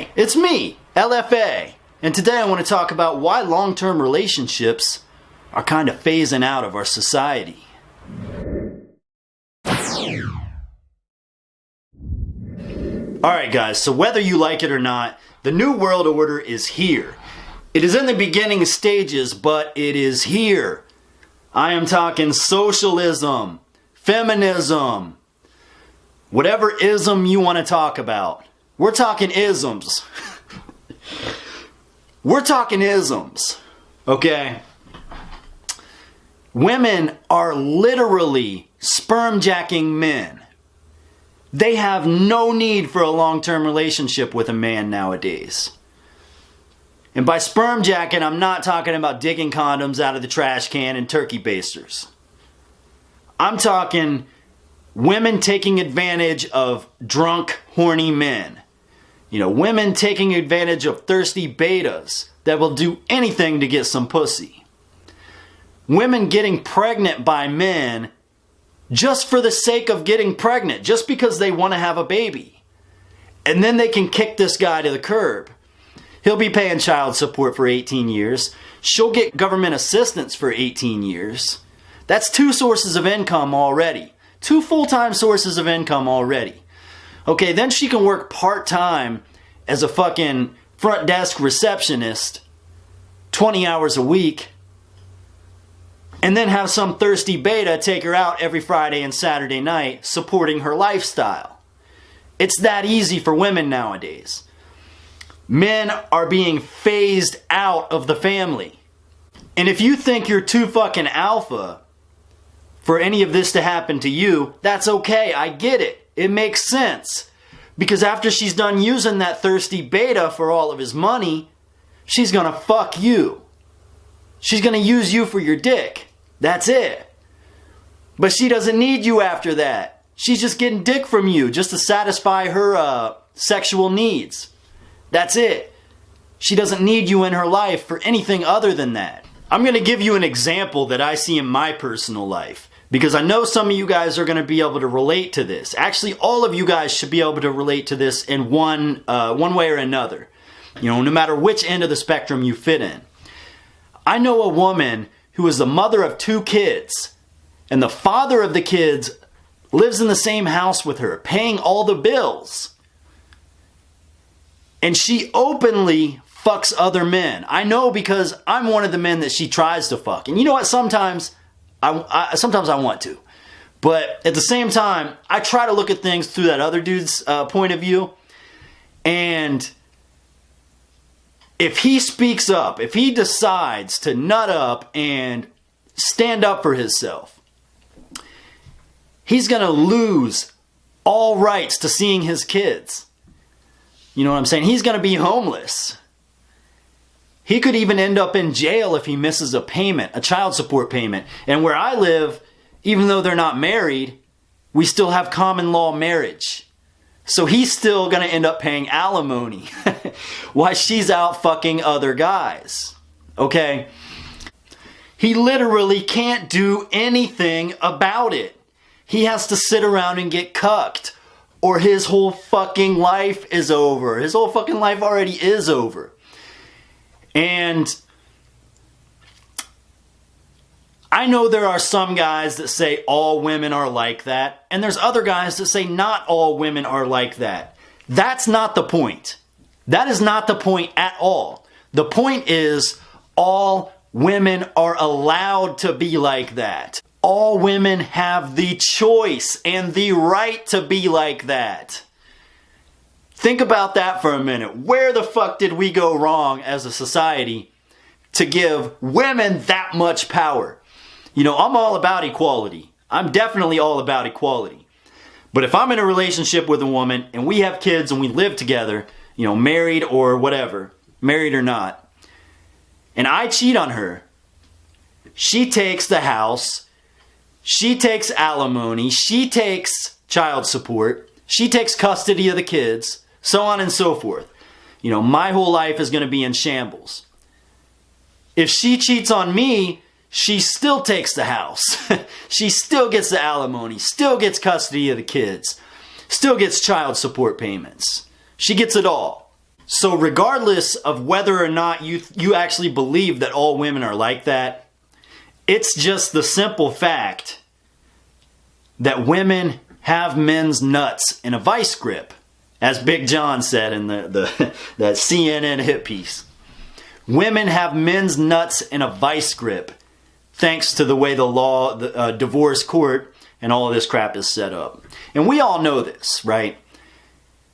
Hey, it's me, LFA, and today I want to talk about why long-term relationships are kind of phasing out of our society. Alright guys, so whether you like it or not, the New World Order is here. It is in the beginning stages, but it is here. I am talking socialism, feminism, whatever ism you want to talk about. We're talking isms. We're talking isms, okay? Women are literally sperm jacking men. They have no need for a long-term relationship with a man nowadays. And by sperm jacking, I'm not talking about digging condoms out of the trash can and turkey basters. I'm talking women taking advantage of drunk, horny men. You know, women taking advantage of thirsty betas that will do anything to get some pussy. Women getting pregnant by men just for the sake of getting pregnant, just because they want to have a baby. And then they can kick this guy to the curb. He'll be paying child support for 18 years. She'll get government assistance for 18 years. That's 2 sources of income already. 2 full-time sources of income already. Okay, then she can work part-time as a fucking front desk receptionist 20 hours a week and then have some thirsty beta take her out every Friday and Saturday night supporting her lifestyle. It's that easy for women nowadays. Men are being phased out of the family. And if you think you're too fucking alpha for any of this to happen to you, that's okay. I get it. It makes sense. Because after she's done using that thirsty beta for all of his money, she's gonna fuck you. She's gonna use you for your dick. That's it. But she doesn't need you after that. She's just getting dick from you just to satisfy her sexual needs. That's it. She doesn't need you in her life for anything other than that. I'm gonna give you an example that I see in my personal life, because I know some of you guys are going to be able to relate to this. Actually, all of you guys should be able to relate to this in one way or another. You know, no matter which end of the spectrum you fit in. I know a woman who is the mother of 2 kids, and the father of the kids lives in the same house with her, paying all the bills. And she openly fucks other men. I know, because I'm one of the men that she tries to fuck. And you know what? Sometimes I want to. But at the same time, I try to look at things through that other dude's point of view. And if he speaks up, if he decides to nut up and stand up for himself, he's going to lose all rights to seeing his kids. You know what I'm saying? He's going to be homeless. He could even end up in jail if he misses a payment, a child support payment. And where I live, even though they're not married, we still have common law marriage. So he's still going to end up paying alimony while she's out fucking other guys. Okay? He literally can't do anything about it. He has to sit around and get cucked, or his whole fucking life is over. His whole fucking life already is over. And I know there are some guys that say all women are like that, and there's other guys that say not all women are like that. That's not the point. That is not the point at all. The point is all women are allowed to be like that. All women have the choice and the right to be like that. Think about that for a minute. Where the fuck did we go wrong as a society to give women that much power? You know, I'm all about equality. I'm definitely all about equality. But if I'm in a relationship with a woman and we have kids and we live together, you know, married or whatever, married or not, and I cheat on her, she takes the house, she takes alimony, she takes child support, she takes custody of the kids, so on and so forth. You know, my whole life is going to be in shambles. If she cheats on me, she still takes the house. She still gets the alimony, still gets custody of the kids, still gets child support payments. She gets it all. So regardless of whether or not you actually believe that all women are like that, it's just the simple fact that women have men's nuts in a vice grip, as Big John said in that CNN hit piece. Women have men's nuts in a vice grip thanks to the way the law, the divorce court, and all of this crap is set up. And we all know this, right?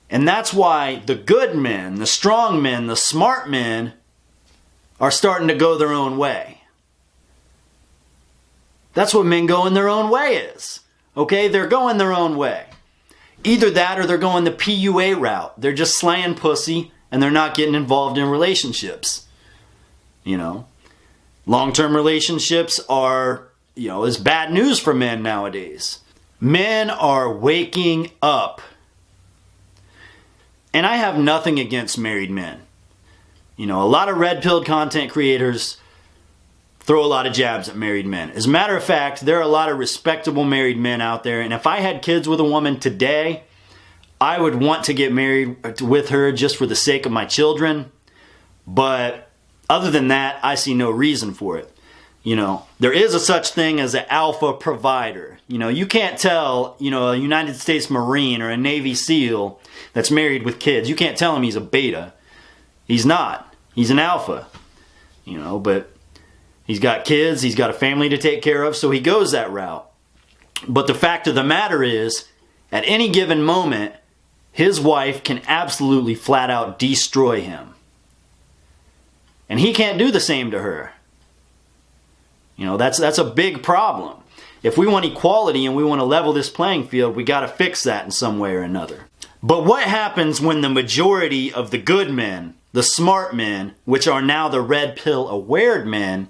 And that's why the good men, the strong men, the smart men are starting to go their own way. That's what men going their own way is. Okay? They're going their own way. Either that or they're going the PUA route. They're just slaying pussy and they're not getting involved in relationships. You know? Long-term relationships are, is bad news for men nowadays. Men are waking up. And I have nothing against married men. A lot of red-pilled content creators throw a lot of jabs at married men. As a matter of fact, there are a lot of respectable married men out there. And if I had kids with a woman today, I would want to get married with her just for the sake of my children. But other than that, I see no reason for it. There is a such thing as an alpha provider. You can't tell, a United States Marine or a Navy SEAL that's married with kids, you can't tell him he's a beta. He's not. He's an alpha. But he's got kids, he's got a family to take care of, so he goes that route. But the fact of the matter is, at any given moment, his wife can absolutely flat out destroy him. And he can't do the same to her. That's a big problem. If we want equality and we want to level this playing field, we got to fix that in some way or another. But what happens when the majority of the good men, the smart men, which are now the red pill aware men,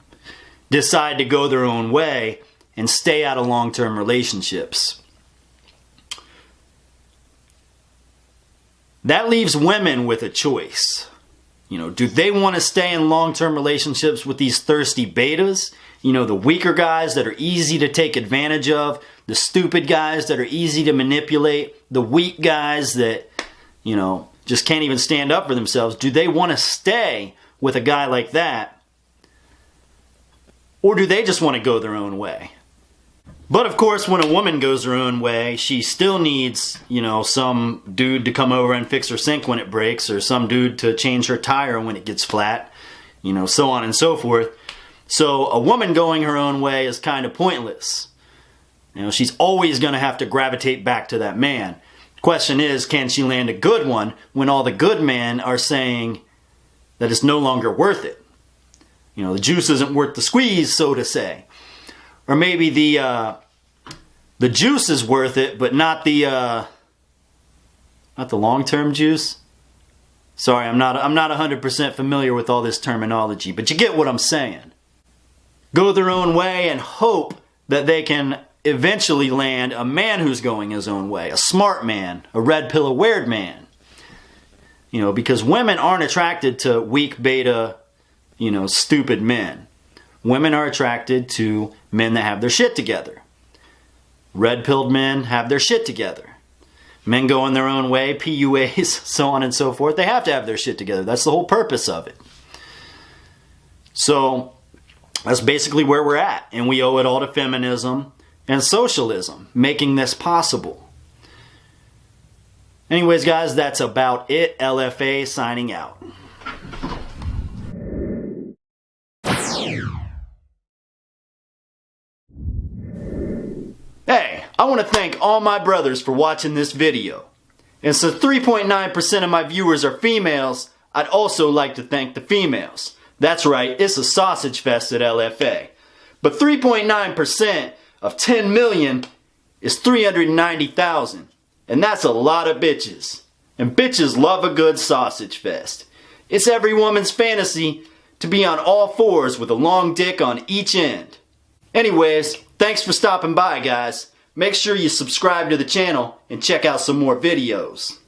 decide to go their own way and stay out of long-term relationships? That leaves women with a choice. Do they want to stay in long-term relationships with these thirsty betas? The weaker guys that are easy to take advantage of, the stupid guys that are easy to manipulate, the weak guys that, just can't even stand up for themselves. Do they want to stay with a guy like that? Or do they just want to go their own way? But of course, when a woman goes her own way, she still needs, some dude to come over and fix her sink when it breaks, or some dude to change her tire when it gets flat, so on and so forth. So a woman going her own way is kind of pointless. She's always going to have to gravitate back to that man. Question is, can she land a good one when all the good men are saying that it's no longer worth it? The juice isn't worth the squeeze, so to say. Or maybe the juice is worth it, but not the long-term juice. Sorry, I'm not 100% familiar with all this terminology, but you get what I'm saying. Go their own way and hope that they can eventually land a man who's going his own way, a smart man, a red pill aware man. Because women aren't attracted to weak beta, stupid men. Women are attracted to men that have their shit together. Red-pilled men have their shit together. Men going their own way, PUAs, so on and so forth. They have to have their shit together. That's the whole purpose of it. So that's basically where we're at. And we owe it all to feminism and socialism, making this possible. Anyways, guys, that's about it. LFA signing out. Hey, I want to thank all my brothers for watching this video. And since 3.9% of my viewers are females, I'd also like to thank the females. That's right, it's a sausage fest at LFA. But 3.9% of 10 million is 390,000. And that's a lot of bitches. And bitches love a good sausage fest. It's every woman's fantasy to be on all fours with a long dick on each end. Anyways, thanks for stopping by, guys. Make sure you subscribe to the channel and check out some more videos.